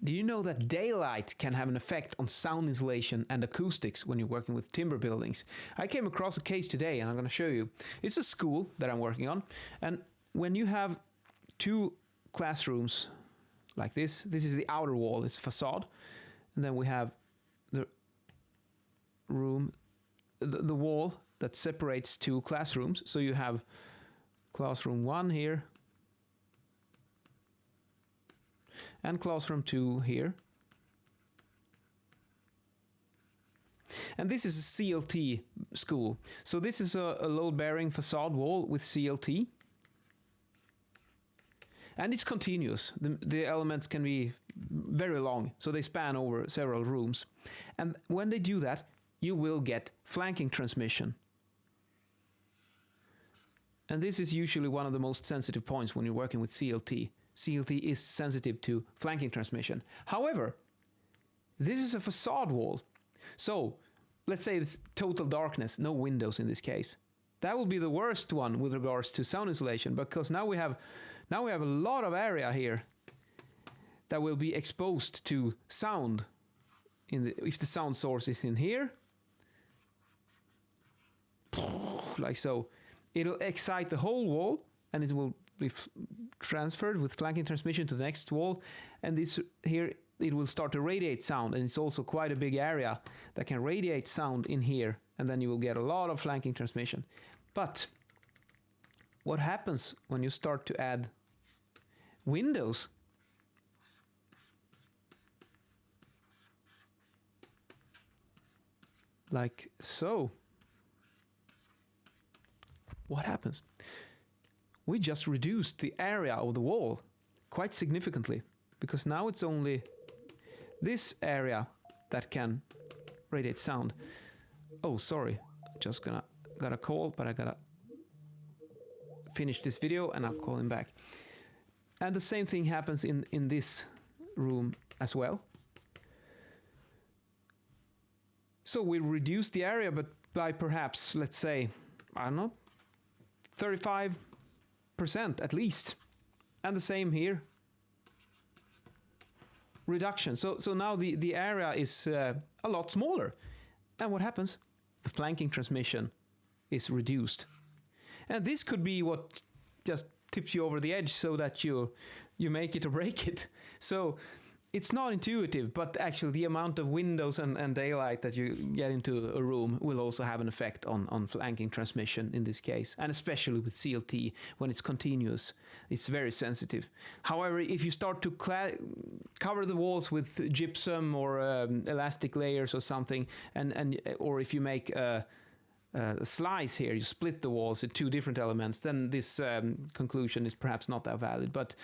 Do you know that daylight can have an effect on sound insulation and acoustics when you're working with timber buildings? I came across a case today and I'm going to show you. It's a school that I'm working on, and when you have two classrooms like this is the outer wall, it's facade, and then we have the room, the wall that separates two classrooms. So you have classroom 1 here and classroom 2 here. And this is a CLT school. So this is a load-bearing facade wall with CLT. And it's continuous. The elements can be very long, so they span over several rooms. And when they do that, you will get flanking transmission. And this is usually one of the most sensitive points when you're working with CLT. CLT is sensitive to flanking transmission. However, this is a facade wall. So let's say it's total darkness, no windows in this case. That will be the worst one with regards to sound insulation, because now we have a lot of area here that will be exposed to sound. If the sound source is in here, like so, it'll excite the whole wall, and it will be transferred with flanking transmission to the next wall, and this here it will start to radiate sound, and it's also quite a big area that can radiate sound in here, and then you will get a lot of flanking transmission. But what happens when you start to add windows? Like so. What happens? We just reduced the area of the wall quite significantly, because now it's only this area that can radiate sound. Oh, sorry, just got a call, but I gotta finish this video and I'll call him back. And the same thing happens in this room as well. So we reduce the area, but by perhaps, let's say, I don't know, 35% at least. And the same here. Reduction. So now the area is a lot smaller. And what happens? The flanking transmission is reduced. And this could be what just tips you over the edge so that you make it or break it. So it's not intuitive, but actually the amount of windows and daylight that you get into a room will also have an effect on flanking transmission in this case, and especially with CLT when it's continuous, it's very sensitive. However, if you start to cover the walls with gypsum or elastic layers or something, or if you make a slice here, you split the walls into two different elements, then this conclusion is perhaps not that valid. But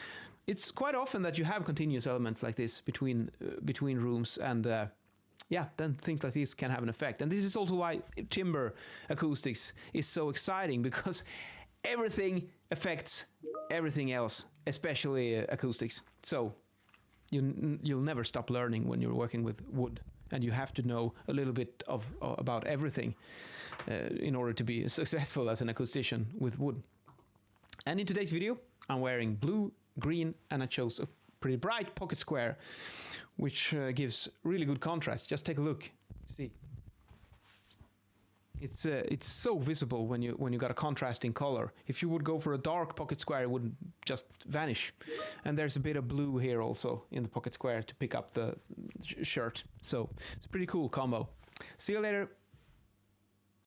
it's quite often that you have continuous elements like this between rooms, and then things like this can have an effect. And this is also why timber acoustics is so exciting, because everything affects everything else, especially acoustics. So you'll never stop learning when you're working with wood, and you have to know a little bit about everything in order to be successful as an acoustician with wood. And in today's video, I'm wearing blue, green, and I chose a pretty bright pocket square, which gives really good contrast. Just take a look. See, it's so visible when you got a contrasting color. If you would go for a dark pocket square, it would just vanish. And there's a bit of blue here also in the pocket square to pick up the shirt. So it's a pretty cool combo. See you later.